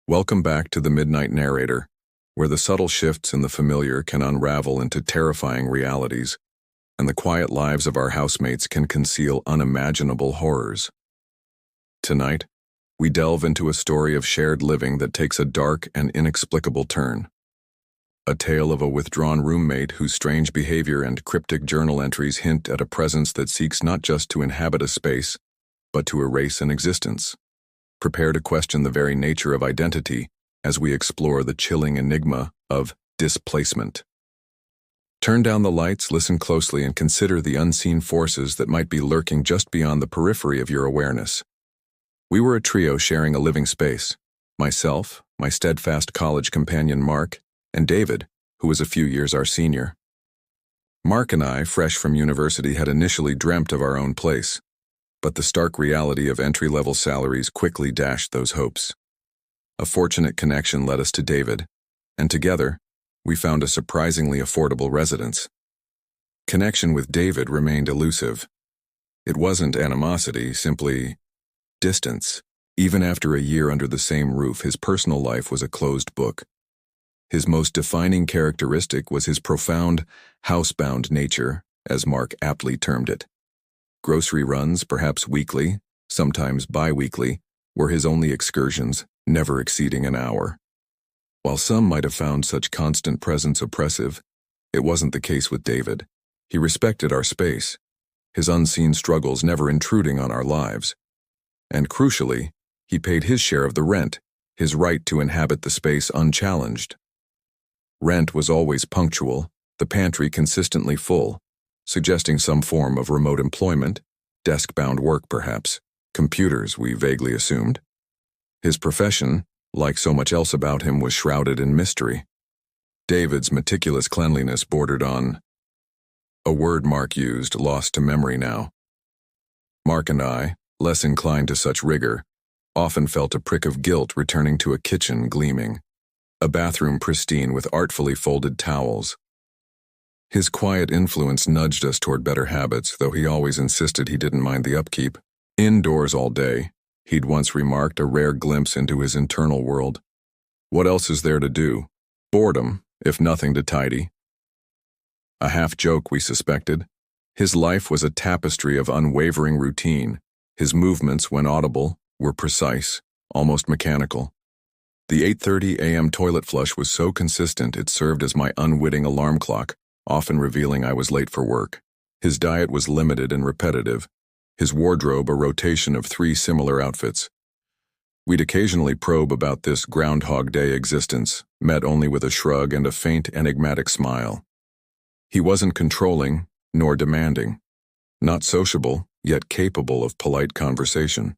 Welcome back to the Midnight Narrator, where the subtle shifts in the familiar can unravel into terrifying realities, and the quiet lives of our housemates can conceal unimaginable horrors. Tonight, we delve into a story of shared living that takes a dark and inexplicable turn. A tale of a withdrawn roommate whose strange behavior and cryptic journal entries hint at a presence that seeks not just to inhabit a space, but to erase an existence. Prepare to question the very nature of identity as we explore the chilling enigma of displacement. Turn down the lights, listen closely, and consider the unseen forces that might be lurking just beyond the periphery of your awareness. We were a trio sharing a living space: myself, my steadfast college companion Mark, and David, who was a few years our senior. Mark and I, fresh from university, had initially dreamt of our own place, but the stark reality of entry-level salaries quickly dashed those hopes. A fortunate connection led us to David, and together, we found a surprisingly affordable residence. Connection with David remained elusive. It wasn't animosity, simply distance. Even after a year under the same roof, his personal life was a closed book. His most defining characteristic was his profound, housebound nature, as Mark aptly termed it. Grocery runs, perhaps weekly, sometimes bi-weekly, were his only excursions, never exceeding an hour. While some might have found such constant presence oppressive, it wasn't the case with David. He respected our space, his unseen struggles never intruding on our lives. And crucially, he paid his share of the rent, his right to inhabit the space unchallenged. Rent was always punctual, the pantry consistently full, suggesting some form of remote employment, desk-bound work perhaps, computers, we vaguely assumed. His profession, like so much else about him, was shrouded in mystery. David's meticulous cleanliness bordered on a word Mark used, lost to memory now. Mark and I, less inclined to such rigor, often felt a prick of guilt returning to a kitchen gleaming, a bathroom pristine with artfully folded towels. His quiet influence nudged us toward better habits, though he always insisted he didn't mind the upkeep. Indoors all day, he'd once remarked, a rare glimpse into his internal world. What else is there to do? Boredom, if nothing to tidy. A half-joke, we suspected. His life was a tapestry of unwavering routine. His movements, when audible, were precise, almost mechanical. The 8:30 a.m. toilet flush was so consistent it served as my unwitting alarm clock, often revealing I was late for work. His diet was limited and repetitive, his wardrobe a rotation of 3 similar outfits. We'd occasionally probe about this Groundhog Day existence, met only with a shrug and a faint, enigmatic smile. He wasn't controlling, nor demanding. Not sociable, yet capable of polite conversation.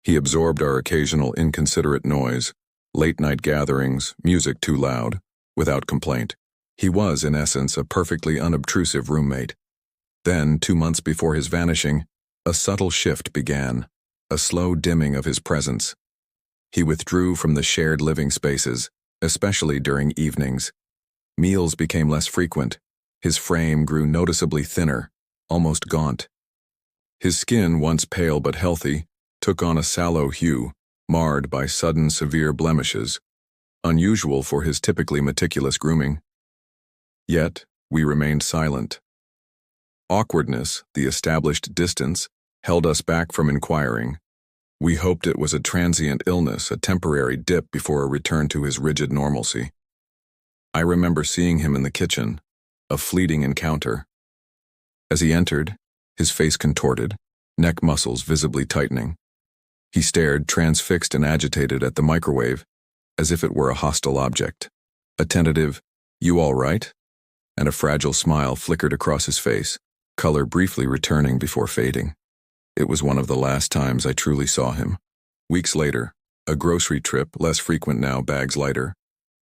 He absorbed our occasional inconsiderate noise, late-night gatherings, music too loud, without complaint. He was, in essence, a perfectly unobtrusive roommate. Then, 2 months before his vanishing, a subtle shift began, a slow dimming of his presence. He withdrew from the shared living spaces, especially during evenings. Meals became less frequent. His frame grew noticeably thinner, almost gaunt. His skin, once pale but healthy, took on a sallow hue, marred by sudden severe blemishes, unusual for his typically meticulous grooming. Yet, we remained silent. Awkwardness, the established distance, held us back from inquiring. We hoped it was a transient illness, a temporary dip before a return to his rigid normalcy. I remember seeing him in the kitchen, a fleeting encounter. As he entered, his face contorted, neck muscles visibly tightening. He stared, transfixed and agitated, at the microwave, as if it were a hostile object. A tentative, "You all right?" and a fragile smile flickered across his face, color briefly returning before fading. It was one of the last times I truly saw him. Weeks later, a grocery trip, less frequent now, bags lighter,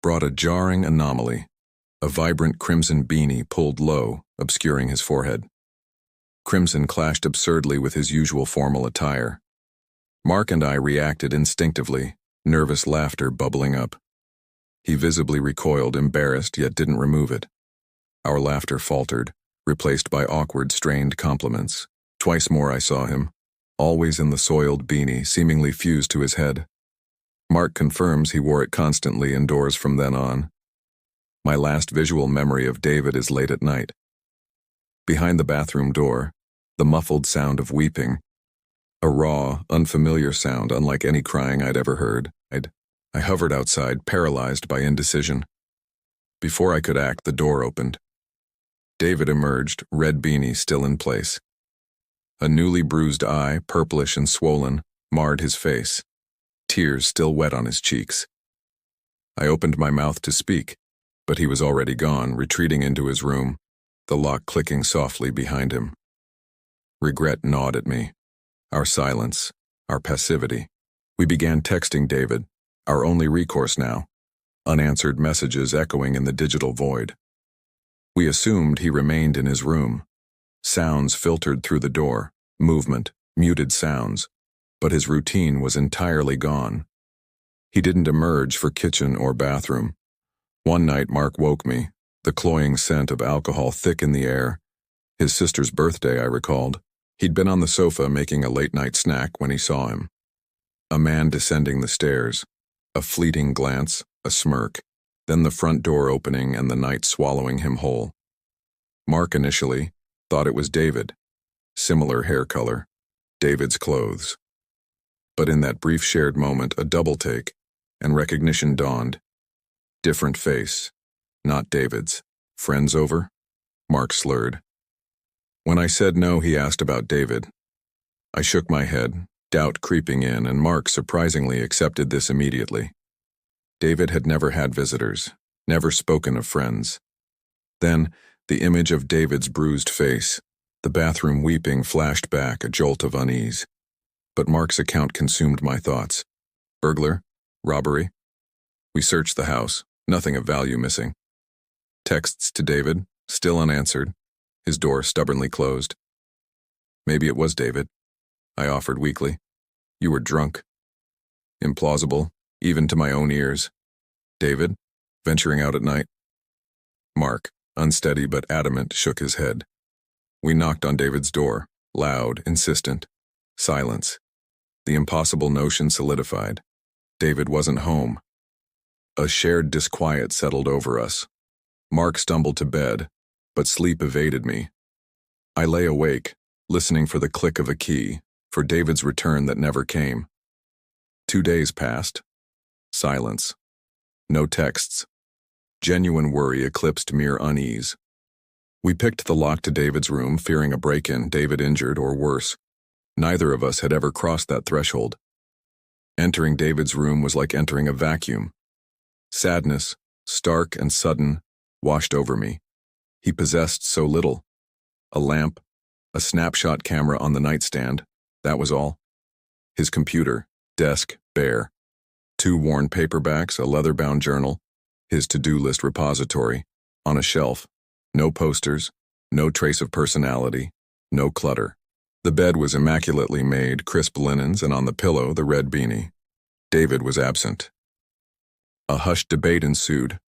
brought a jarring anomaly. A vibrant crimson beanie pulled low, obscuring his forehead. Crimson clashed absurdly with his usual formal attire. Mark and I reacted instinctively, nervous laughter bubbling up. He visibly recoiled, embarrassed, yet didn't remove it. Our laughter faltered, replaced by awkward, strained compliments. Twice more I saw him, always in the soiled beanie, seemingly fused to his head. Mark confirms he wore it constantly indoors from then on. My last visual memory of David is late at night. Behind the bathroom door, the muffled sound of weeping. A raw, unfamiliar sound unlike any crying I'd ever heard. I hovered outside, paralyzed by indecision. Before I could act, the door opened. David emerged, red beanie still in place. A newly bruised eye, purplish and swollen, marred his face, tears still wet on his cheeks. I opened my mouth to speak, but he was already gone, retreating into his room, the lock clicking softly behind him. Regret gnawed at me. Our silence, our passivity. We began texting David, our only recourse now, unanswered messages echoing in the digital void. We assumed he remained in his room. Sounds filtered through the door, movement, muted sounds, but his routine was entirely gone. He didn't emerge for kitchen or bathroom. One night Mark woke me, the cloying scent of alcohol thick in the air. His sister's birthday, I recalled. He'd been on the sofa making a late-night snack when he saw him. A man descending the stairs, a fleeting glance, a smirk, then the front door opening and the night swallowing him whole. Mark initially thought it was David. Similar hair color, David's clothes. But in that brief shared moment, a double take, and recognition dawned. Different face, not David's. Friends over? Mark slurred. When I said no, he asked about David. I shook my head, doubt creeping in, and Mark surprisingly accepted this immediately. David had never had visitors, never spoken of friends. Then, the image of David's bruised face, the bathroom weeping flashed back, a jolt of unease. But Mark's account consumed my thoughts. Burglar? Robbery? We searched the house, nothing of value missing. Texts to David, still unanswered. His door stubbornly closed. Maybe it was David, I offered weakly. You were drunk. Implausible, even to my own ears. David, venturing out at night? Mark, unsteady but adamant, shook his head. We knocked on David's door, loud, insistent. Silence. The impossible notion solidified. David wasn't home. A shared disquiet settled over us. Mark stumbled to bed, but sleep evaded me. I lay awake, listening for the click of a key, for David's return that never came. 2 days passed. Silence. No texts. Genuine worry eclipsed mere unease. We picked the lock to David's room, fearing a break-in, David injured, or worse. Neither of us had ever crossed that threshold. Entering David's room was like entering a vacuum. Sadness, stark and sudden, washed over me. He possessed so little. A lamp, a snapshot camera on the nightstand, that was all. His computer, desk, bare. 2 worn paperbacks, a leather-bound journal, his to-do list repository, on a shelf. No posters, no trace of personality, no clutter. The bed was immaculately made, crisp linens, and on the pillow, the red beanie. David was absent. A hushed debate ensued.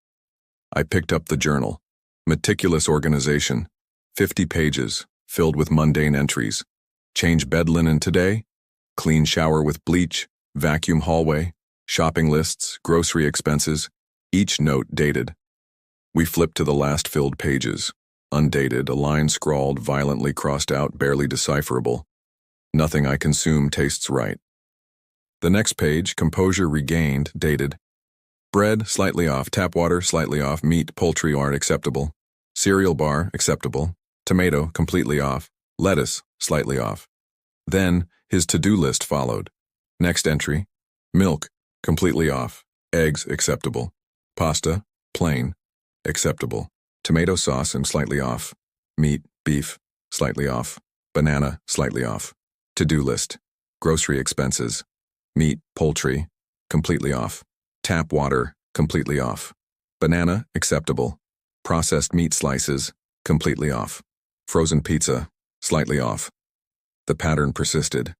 I picked up the journal. Meticulous organization, 50 pages, filled with mundane entries. Change bed linen today, clean shower with bleach, vacuum hallway, shopping lists, grocery expenses, each note dated. We flipped to the last filled pages, undated, a line scrawled, violently crossed out, barely decipherable. Nothing I consume tastes right. The next page, composure regained, dated. Bread, slightly off. Tap water, slightly off. Meat, poultry aren't acceptable. Cereal bar, acceptable. Tomato, completely off. Lettuce, slightly off. Then, his to-do list followed. Next entry. Milk, completely off. Eggs, acceptable. Pasta, plain, acceptable. Tomato sauce, and slightly off. Meat, beef, slightly off. Banana, slightly off. To-do list. Grocery expenses. Meat, poultry, completely off. Tap water, completely off. Banana, acceptable. Processed meat slices, completely off. Frozen pizza, slightly off. The pattern persisted.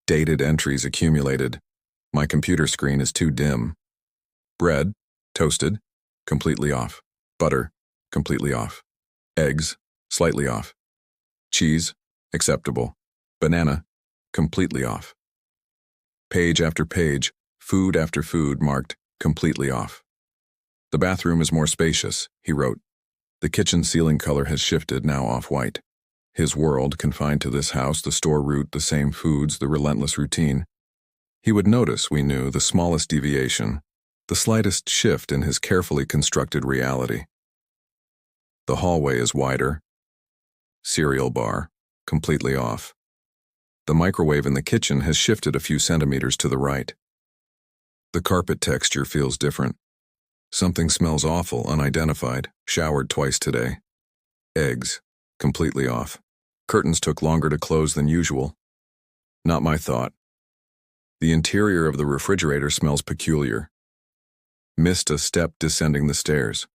Dated entries accumulated. My computer screen is too dim. Bread, toasted, completely off. Butter, completely off. Eggs, slightly off. Cheese, acceptable. Banana, completely off. Page after page, Food after food marked completely off. The bathroom is more spacious, he wrote. The kitchen ceiling color has shifted, now off-white. His world, confined to this house, the store route, the same foods, the relentless routine. He would notice, we knew, the smallest deviation, the slightest shift in his carefully constructed reality. The hallway is wider. Cereal bar, completely off. The microwave in the kitchen has shifted a few centimeters to the right. The carpet texture feels different. Something smells awful, unidentified, showered twice today. Eggs, completely off. Curtains took longer to close than usual. Not my thought. The interior of the refrigerator smells peculiar. Missed a step descending the stairs.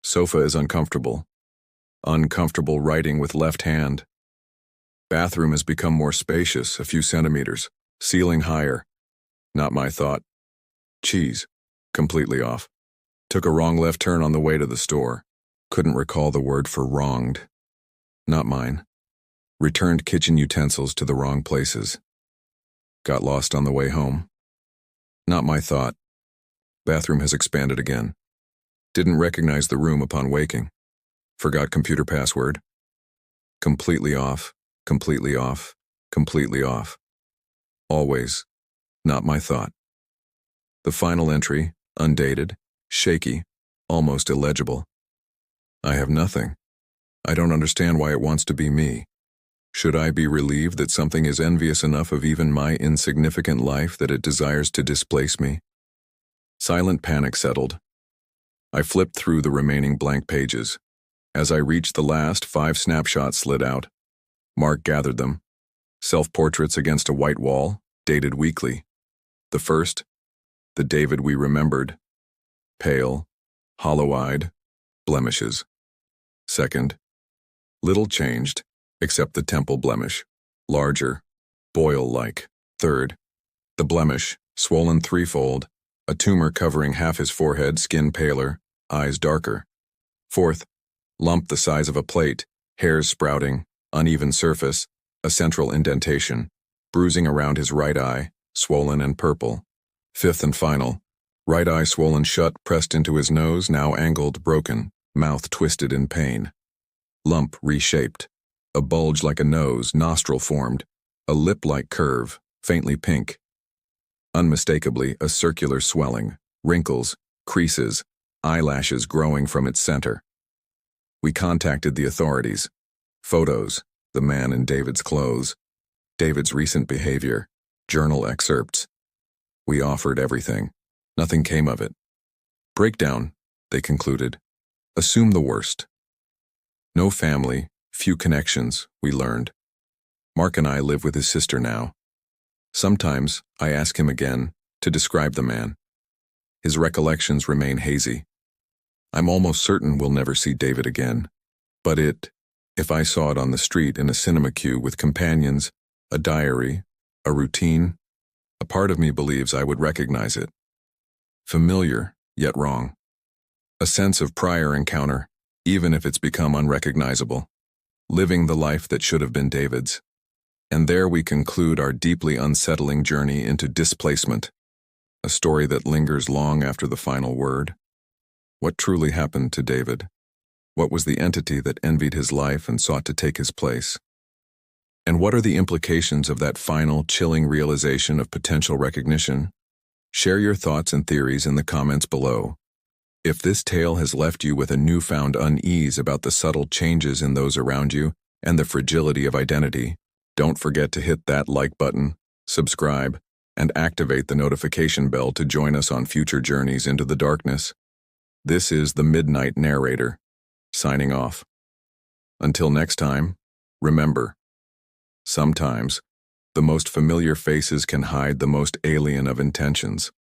Sofa is uncomfortable. Uncomfortable writing with left hand. Bathroom has become more spacious, a few centimeters. Ceiling higher. Not my thought. Cheese, completely off. Took a wrong left turn on the way to the store. Couldn't recall the word for wronged. Not mine. Returned kitchen utensils to the wrong places. Got lost on the way home. Not my thought. Bathroom has expanded again. Didn't recognize the room upon waking. Forgot computer password. Completely off, completely off, completely off. Always. Not my thought. The final entry, undated, shaky, almost illegible. I have nothing. I don't understand why it wants to be me. Should I be relieved that something is envious enough of even my insignificant life that it desires to displace me? Silent panic settled. I flipped through the remaining blank pages. As I reached the last, 5 snapshots slid out. Mark gathered them. Self-portraits against a white wall, dated weekly. The first, the David we remembered. Pale, hollow-eyed, blemishes. Second, little changed, except the temple blemish, larger, boil-like. Third, the blemish, swollen threefold, a tumor covering half his forehead, skin paler, eyes darker. Fourth, lump the size of a plate, hairs sprouting, uneven surface, a central indentation, bruising around his right eye, swollen and purple. Fifth and final, right eye swollen shut, pressed into his nose, now angled, broken, mouth twisted in pain. Lump reshaped. A bulge like a nose, nostril formed, a lip-like curve, faintly pink. Unmistakably, a circular swelling, wrinkles, creases, eyelashes growing from its center. We contacted the authorities. Photos, the man in David's clothes, David's recent behavior, journal excerpts. We offered everything. Nothing came of it. Breakdown, they concluded. Assume the worst. No family, few connections, we learned. Mark and I live with his sister now. Sometimes I ask him again to describe the man. His recollections remain hazy. I'm almost certain we'll never see David again. But if I saw it on the street in a cinema queue with companions, a diary, a routine, a part of me believes I would recognize it. Familiar, yet wrong. A sense of prior encounter, even if it's become unrecognizable. Living the life that should have been David's. And there we conclude our deeply unsettling journey into Displacement, a story that lingers long after the final word. What truly happened to David? What was the entity that envied his life and sought to take his place? And what are the implications of that final, chilling realization of potential recognition? Share your thoughts and theories in the comments below. If this tale has left you with a newfound unease about the subtle changes in those around you and the fragility of identity, don't forget to hit that like button, subscribe, and activate the notification bell to join us on future journeys into the darkness. This is the Midnight Narrator, signing off. Until next time, remember, sometimes the most familiar faces can hide the most alien of intentions.